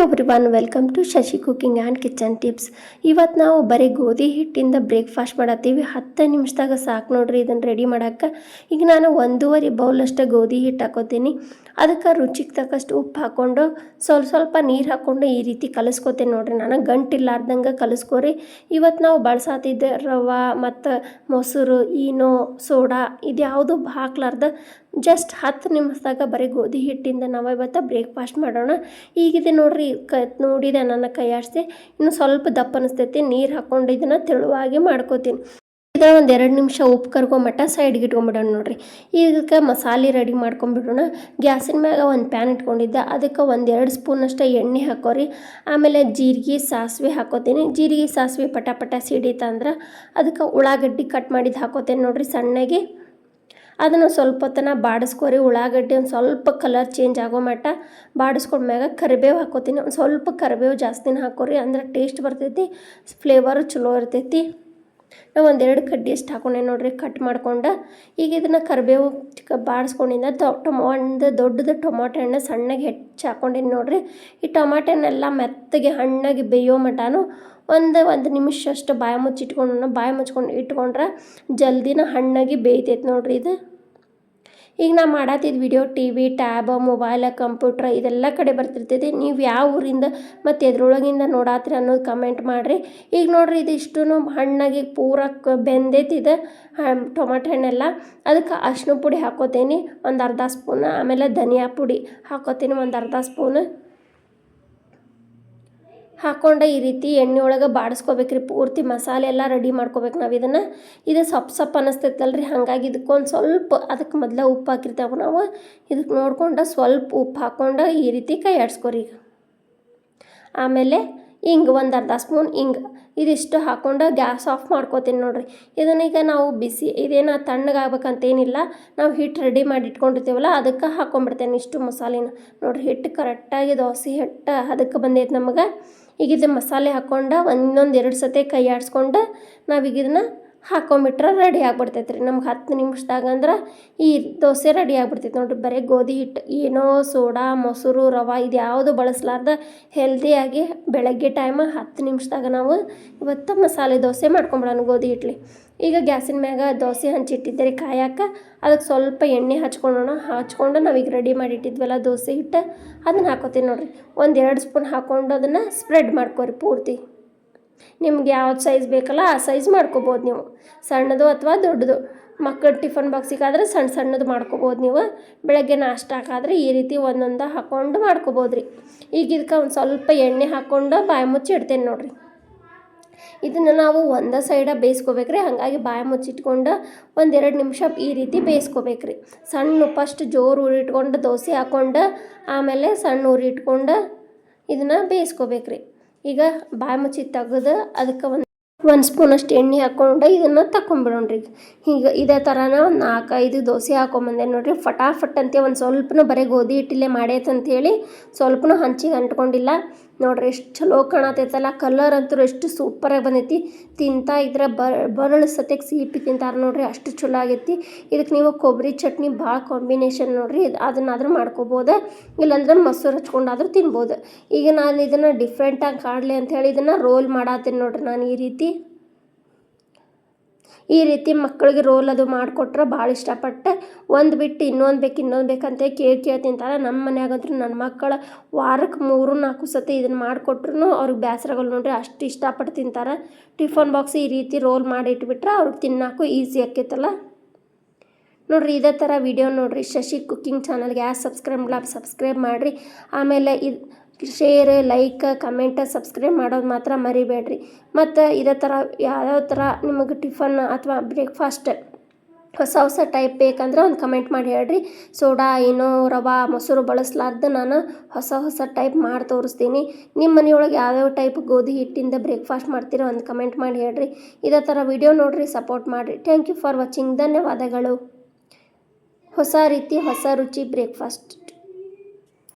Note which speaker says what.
Speaker 1: Everyone welcome to Shashi cooking and kitchen tips. ಇವತ್ತು ನಾವು ಬರೀ ಗೋಧಿ ಹಿಟ್ಟಿಂದ ಬ್ರೇಕ್ಫಾಸ್ಟ್ ಮಾಡತ್ತೀವಿ. 10 ನಿಮಿಷದಾಗ ಸಾಕು ನೋಡ್ರಿ ಇದನ್ನು ರೆಡಿ ಮಾಡೋಕ್ಕೆ. ಈಗ ನಾನು 1.5 ಬೌಲಷ್ಟು ಗೋಧಿ ಹಿಟ್ಟು ಹಾಕೋತೀನಿ. ಅದಕ್ಕೆ ರುಚಿಗೆ ತಕ್ಕಷ್ಟು ಉಪ್ಪು ಹಾಕ್ಕೊಂಡು ಸ್ವಲ್ಪ ನೀರು ಹಾಕ್ಕೊಂಡು ಈ ರೀತಿ ಕಲಿಸ್ಕೋತೇನೆ ನೋಡ್ರಿ. ನಾನು ಗಂಟಿಲ್ಲಾರ್ದಂಗೆ ಕಲಿಸ್ಕೋರಿ. ಇವತ್ತು ನಾವು ಬಳಸಾತಿದ್ದೆ ರವೆ ಮತ್ತು ಮೊಸರು, ಈನೋ, ಸೋಡಾ ಇದ್ಯಾವುದು ಹಾಕ್ಲಾರ್ದ ಜಸ್ಟ್ 10 ನಿಮಿಷದಾಗ ಬರೀ ಗೋಧಿ ಹಿಟ್ಟಿಂದ ನಾವು ಇವತ್ತು ಬ್ರೇಕ್ಫಾಸ್ಟ್ ಮಾಡೋಣ. ಈಗಿದೆ ನೋಡ್ರಿ, ನೋಡಿದೆ ನನ್ನ ಕೈ ಆಡಿಸಿ ಇನ್ನು ಸ್ವಲ್ಪ ದಪ್ಪ ಅನಿಸ್ತೈತಿ. ನೀರು ಹಾಕ್ಕೊಂಡು ಇದನ್ನು ತೆಳುವಾಗಿ ಮಾಡ್ಕೋತೀನಿ. ಇದನ್ನು ಒಂದು 2 ನಿಮಿಷ ಉಪ್ಪು ಕರ್ಕೊಂಬಿಟ್ಟ ಸೈಡ್ಗೆ ಇಟ್ಕೊಂಬಿಡೋಣ ನೋಡ್ರಿ. ಇದಕ್ಕೆ ಮಸಾಲೆ ರೆಡಿ ಮಾಡ್ಕೊಂಬಿಡೋಣ. ಗ್ಯಾಸಿನ ಮ್ಯಾಗ ಒಂದು ಪ್ಯಾನ್ ಇಟ್ಕೊಂಡಿದ್ದೆ. ಅದಕ್ಕೆ 1-2 ಸ್ಪೂನಷ್ಟು ಎಣ್ಣೆ ಹಾಕೋರಿ. ಆಮೇಲೆ ಜೀರಿಗೆ ಸಾಸಿವೆ ಹಾಕೋತೀನಿ. ಜೀರಿಗೆ ಸಾಸಿವೆ ಪಟ ಸಿಡಿತಂದ್ರೆ ಅದಕ್ಕೆ ಉಳ್ಳಾಗಡ್ಡಿ ಕಟ್ ಮಾಡಿದ್ದು ಹಾಕೋತೇನೆ ನೋಡ್ರಿ ಸಣ್ಣಗೆ. ಅದನ್ನು ಸ್ವಲ್ಪ ಹೊತ್ತನ ಬಾಡಿಸ್ಕೊರಿ. ಉಳ್ಳಾಗಡ್ಡಿ ಒಂದು ಸ್ವಲ್ಪ ಕಲರ್ ಚೇಂಜ್ ಆಗೋ ಮಟ್ಟ ಬಾಡಿಸ್ಕೊಂಡ್ಮ್ಯಾಗ ಕರಿಬೇವು ಹಾಕೋತೀನಿ. ಒಂದು ಸ್ವಲ್ಪ ಕರಿಬೇವು ಜಾಸ್ತಿನ ಹಾಕೋರಿ, ಅಂದ್ರೆ ಟೇಸ್ಟ್ ಬರ್ತೈತಿ, ಫ್ಲೇವರು ಚಲೋ ಇರ್ತೈತಿ. ನಾವು 1-2 ಕಡ್ಡಿ ಅಷ್ಟು ಹಾಕೊಂಡೆ ನೋಡ್ರಿ ಕಟ್ ಮಾಡ್ಕೊಂಡು. ಈಗ ಇದನ್ನು ಕರಿಬೇವು ಬಾಡಿಸ್ಕೊಂಡಿಂದ ಒಂದು ದೊಡ್ಡದು ಟೊಮಾಟೊ ಹಣ್ಣು ಸಣ್ಣಗೆ ಹೆಚ್ಚಿ ಹಾಕ್ಕೊಂಡಿನಿ ನೋಡ್ರಿ. ಈ ಟೊಮಾಟೊನೆಲ್ಲ ಮೆತ್ತಗೆ ಹಣ್ಣಾಗಿ ಬೇಯೋ ಮಟನೂ ಒಂದು ನಿಮಿಷ ಅಷ್ಟು ಬಾಯಿ ಮುಚ್ಕೊಂಡು ಇಟ್ಕೊಂಡ್ರೆ ಜಲ್ದಿನ ಹಣ್ಣಾಗಿ ಬೇಯ್ತೈತೆ ನೋಡ್ರಿ ಇದು. ಈಗ ನಾ ಮಾಡತ್ತಿದ್ದ video TV, tab, mobile, computer ಇದೆಲ್ಲ ಕಡೆ ಬರ್ತಿರ್ತೈತಿ. ನೀವು ಯಾವ ಊರಿಂದ ಮತ್ತು ಎದ್ರೊಳಗಿಂದ ನೋಡಾತ್ರಿ ಅನ್ನೋದು ಕಮೆಂಟ್ ಮಾಡಿರಿ. ಈಗ ನೋಡ್ರಿ ಇದಿಷ್ಟು ಹಣ್ಣಾಗಿ ಪೂರ ಬೆಂದೈತಿದೆ ಟೊಮಾಟೊ ಹಣ್ಣೆಲ್ಲ. ಅದಕ್ಕೆ ಅರಿಶಿನ ಪುಡಿ ಹಾಕೋತೀನಿ ಒಂದು ಅರ್ಧ ಸ್ಪೂನ್. ಆಮೇಲೆ ಧನಿಯಾ ಪುಡಿ ಹಾಕೋತೀನಿ ಒಂದು ಅರ್ಧ ಸ್ಪೂನ್. ಹಾಕ್ಕೊಂಡು ಈ ರೀತಿ ಎಣ್ಣೆ ಒಳಗೆ ಬಾಡಿಸ್ಕೋಬೇಕ್ರಿ. ಪೂರ್ತಿ ಮಸಾಲೆ ಎಲ್ಲ ರೆಡಿ ಮಾಡ್ಕೋಬೇಕು ನಾವು ಇದನ್ನು. ಇದು ಸಪ್ಪು ಅನ್ನಿಸ್ತೈತಲ್ರಿ, ಹಾಗಾಗಿ ಇದಕ್ಕೊಂದು ಸ್ವಲ್ಪ ಅದಕ್ಕೆ ಮೊದಲೇ ಉಪ್ಪು ಹಾಕಿರ್ತೇವೆ ನಾವು. ಇದಕ್ಕೆ ನೋಡ್ಕೊಂಡು ಸ್ವಲ್ಪ ಉಪ್ಪು ಹಾಕ್ಕೊಂಡು ಈ ರೀತಿ ಕೈ ಆಡಿಸ್ಕೊರಿ. ಆಮೇಲೆ ಹಿಂಗೆ ಒಂದು ಅರ್ಧ ಸ್ಪೂನ್ ಹಿಂಗೆ ಇದಿಷ್ಟು ಹಾಕ್ಕೊಂಡು ಗ್ಯಾಸ್ ಆಫ್ ಮಾಡ್ಕೋತೀನಿ ನೋಡ್ರಿ. ಇದನ್ನೀಗ ನಾವು ಇದೇನು ತಣ್ಣಗಾಗ್ಬೇಕಂತೇನಿಲ್ಲ. ನಾವು ಹಿಟ್ಟು ರೆಡಿ ಮಾಡಿ ಇಟ್ಕೊಂಡಿರ್ತೀವಲ್ಲ ಅದಕ್ಕೆ ಹಾಕ್ಕೊಂಬಿಡ್ತೇನೆ ಇಷ್ಟು ಮಸಾಲೆನ ನೋಡ್ರಿ. ಹಿಟ್ಟು ಕರೆಕ್ಟಾಗಿ ದೋಸೆ ಹಿಟ್ಟು ಅದಕ್ಕೆ ಬಂದೈತೆ ನಮಗೆ. ಈಗ ಇದು ಮಸಾಲೆ ಹಾಕ್ಕೊಂಡು 1-2 ಸತಿ ಕೈ ಆಡಿಸ್ಕೊಂಡು ನಾವೀಗ ಇದನ್ನು ಹಾಕ್ಕೊಂಬಿಟ್ರೆ ರೆಡಿ ಆಗಿಬಿಡ್ತೈತೆ ರೀ. ನಮ್ಗೆ 10 ನಿಮಿಷದಾಗ ಅಂದ್ರೆ ಈ ದೋಸೆ ರೆಡಿ ಆಗಿಬಿಡ್ತೈತೆ ನೋಡ್ರಿ. ಬರೀ ಗೋಧಿ ಹಿಟ್ಟು, ಏನೋ ಸೋಡಾ, ಮೊಸರು, ರವೆ ಇದು ಯಾವುದು ಬಳಸಲಾರ್ದ ಹೆಲ್ದಿಯಾಗಿ ಬೆಳಗ್ಗೆ ಟೈಮ್ 10 ನಿಮಿಷದಾಗ ನಾವು ಇವತ್ತು ಮಸಾಲೆ ದೋಸೆ ಮಾಡ್ಕೊಂಬಿಡೋಣ ಗೋಧಿ ಹಿಟ್ಲಿ. ಈಗ ಗ್ಯಾಸಿನ ಮ್ಯಾಗ ದೋಸೆ ಹಂಚಿಟ್ಟಿದ್ದೆ ರೀ ಕಾಯಕ್ಕೆ. ಅದಕ್ಕೆ ಸ್ವಲ್ಪ ಎಣ್ಣೆ ಹಚ್ಕೊಂಡು ನಾವೀಗ ರೆಡಿ ಮಾಡಿಟ್ಟಿದ್ವಲ್ಲ ದೋಸೆ ಹಿಟ್ಟು ಅದನ್ನು ಹಾಕೋತೀನಿ ನೋಡ್ರಿ. 1-2 ಸ್ಪೂನ್ ಹಾಕ್ಕೊಂಡು ಅದನ್ನು ಸ್ಪ್ರೆಡ್ ಮಾಡ್ಕೊರಿ ಪೂರ್ತಿ. ನಿಮ್ಗೆ ಯಾವ್ದು ಸೈಜ್ ಬೇಕಲ್ಲ ಆ ಸೈಜ್ ಮಾಡ್ಕೋಬೋದು ನೀವು, ಸಣ್ಣದು ಅಥವಾ ದೊಡ್ಡದು. ಮಕ್ಕಳ ಟಿಫನ್ ಬಾಕ್ಸಿಗಾದ್ರೆ ಸಣ್ಣದು ಮಾಡ್ಕೋಬೋದು ನೀವು. ಬೆಳಗ್ಗೆ ನಾಷ್ಟಾಕಾದ್ರೆ ಈ ರೀತಿ ಒಂದೊಂದು ಹಾಕ್ಕೊಂಡು ಮಾಡ್ಕೋಬೋದು ರೀ. ಈಗ ಇದಕ್ಕೆ ಒಂದು ಸ್ವಲ್ಪ ಎಣ್ಣೆ ಹಾಕ್ಕೊಂಡು ಬಾಯಿ ಮುಚ್ಚಿ ಇಡ್ತೇನೆ ನೋಡ್ರಿ. ಇದನ್ನು ನಾವು ಒಂದೇ ಸೈಡ ಬೇಯಿಸ್ಕೋಬೇಕ್ರಿ. ಹಾಗಾಗಿ ಬಾಯಿ ಮುಚ್ಚಿಟ್ಕೊಂಡು 1-2 ನಿಮಿಷ ಈ ರೀತಿ ಬೇಯಿಸ್ಕೋಬೇಕ್ರಿ. ಸಣ್ಣ ಫಸ್ಟ್ ಜೋರು ಉರಿ ಇಟ್ಕೊಂಡು ದೋಸೆ ಹಾಕ್ಕೊಂಡು ಆಮೇಲೆ ಸಣ್ಣ ಉರಿ ಇಟ್ಕೊಂಡು ಇದನ್ನು ಬೇಯಿಸ್ಕೋಬೇಕ್ರಿ. ಈಗ ಬಾಯಿ ಮುಚ್ಚಿ ತೆಗೆದು ಅದಕ್ಕೆ ಒಂದು ಸ್ಪೂನಷ್ಟು ಎಣ್ಣೆ ಹಾಕ್ಕೊಂಡು ಇದನ್ನು ತಗೊಂಬಿಡೋಣ್ರಿ. ಹೀಗೆ ಇದೇ ಥರನ ಒಂದು 4-5 ದೋಸೆ ಹಾಕ್ಕೊಂಬಂದೆ ನೋಡಿರಿ. ಫಟಾಫಟ್ ಅಂತ ಒಂದು ಸ್ವಲ್ಪನೂ ಬರೀ ಗೋಧಿ ಹಿಟ್ಟಿಲ್ಲೇ ಮಾಡೈತಂಥೇಳಿ ಸ್ವಲ್ಪನೂ ಹಂಚಿಗೆ ಅಂಟ್ಕೊಂಡಿಲ್ಲ ನೋಡ್ರಿ. ಎಷ್ಟು ಚಲೋ ಕಾಣತೈತಲ್ಲ, ಕಲರ್ ಅಂತೂ ಎಷ್ಟು ಸೂಪರಾಗಿ ಬಂದೈತಿ. ತಿಂತಾ ಇದ್ರೆ ಬರಳು ಸತ್ಯಕ್ಕೆ ಸೀಪಿ ತಿಂತಾರೆ ನೋಡ್ರಿ, ಅಷ್ಟು ಚಲೋ ಆಗೈತಿ. ಇದಕ್ಕೆ ನೀವು ಕೊಬ್ಬರಿ ಚಟ್ನಿ ಭಾಳ ಕಾಂಬಿನೇಷನ್ ನೋಡ್ರಿ. ಅದನ್ನಾದ್ರೂ ಮಾಡ್ಕೋಬೋದು, ಇಲ್ಲಾಂದ್ರೆ ಮೊಸರು ಹಚ್ಕೊಂಡಾದ್ರೂ ತಿನ್ಬೋದು. ಈಗ ನಾನು ಇದನ್ನು ಡಿಫ್ರೆಂಟಾಗಿ ಕಾಡಲಿ ಅಂಥೇಳಿ ಇದನ್ನು ರೋಲ್ ಮಾಡತ್ತೀನಿ ನೋಡ್ರಿ. ನಾನು ಈ ರೀತಿ ಮಕ್ಕಳಿಗೆ ರೋಲ್ ಅದು ಮಾಡಿಕೊಟ್ರೆ ಭಾಳ ಇಷ್ಟಪಟ್ಟು ಒಂದು ಬಿಟ್ಟು ಇನ್ನೊಂದು ಬೇಕಂತ ಕೇಳಿ ತಿಂತಾರೆ. ನಮ್ಮ ಮನ್ಯಾಗಂತೂ ನನ್ನ ಮಕ್ಕಳು ವಾರಕ್ಕೆ 3-4 ಸತಿ ಇದನ್ನು ಮಾಡಿಕೊಟ್ರು ಅವ್ರಿಗೆ ಬೇಸರಗಳು ನೋಡ್ರಿ, ಅಷ್ಟು ಇಷ್ಟಪಟ್ಟು ತಿಂತಾರೆ. ಟಿಫನ್ ಬಾಕ್ಸ್ ಈ ರೀತಿ ರೋಲ್ ಮಾಡಿ ಇಟ್ಬಿಟ್ರೆ ಅವ್ರಿಗೆ ತಿನ್ನೋಕ್ಕೂ ಈಸಿ ಆಕೈತಲ್ಲ ನೋಡ್ರಿ. ಇದೇ ಥರ ವಿಡಿಯೋ ನೋಡ್ರಿ ಶಶಿ ಕುಕಿಂಗ್ ಚಾನಲ್ಗೆ ಸಬ್ಸ್ಕ್ರೈಬ್ ಮಾಡಿರಿ. ಆಮೇಲೆ ಶೇರ್, ಲೈಕ್, ಕಮೆಂಟ್, ಸಬ್ಸ್ಕ್ರೈಬ್ ಮಾಡೋದು ಮಾತ್ರ ಮರಿಬೇಡ್ರಿ. ಮತ್ತು ಇದೇ ಥರ ಯಾವ್ಯಾವ ಥರ ನಿಮಗೆ ಟಿಫನ್ ಅಥವಾ ಬ್ರೇಕ್ಫಾಸ್ಟ್ ಹೊಸ ಟೈಪ್ ಬೇಕಂದ್ರೆ ಒಂದು ಕಮೆಂಟ್ ಮಾಡಿ ಹೇಳ್ರಿ. ಸೋಡಾ, ಏನೋ ರವೆ, ಮೊಸರು ಬಳಸಲಾರ್ದು ನಾನು ಹೊಸ ಟೈಪ್ ಮಾಡಿ ತೋರಿಸ್ತೀನಿ. ನಿಮ್ಮ ಮನೆಯೊಳಗೆ ಯಾವ್ಯಾವ ಟೈಪ್ ಗೋಧಿ ಹಿಟ್ಟಿಂದ ಬ್ರೇಕ್ಫಾಸ್ಟ್ ಮಾಡ್ತೀರೋ ಒಂದು ಕಮೆಂಟ್ ಮಾಡಿ ಹೇಳ್ರಿ. ಇದೇ ಥರ ವಿಡಿಯೋ ನೋಡಿರಿ, ಸಪೋರ್ಟ್ ಮಾಡಿರಿ. Thank you for watching. ಧನ್ಯವಾದಗಳು. ಹೊಸ ರೀತಿ ಹೊಸ ರುಚಿ ಬ್ರೇಕ್ಫಾಸ್ಟ್.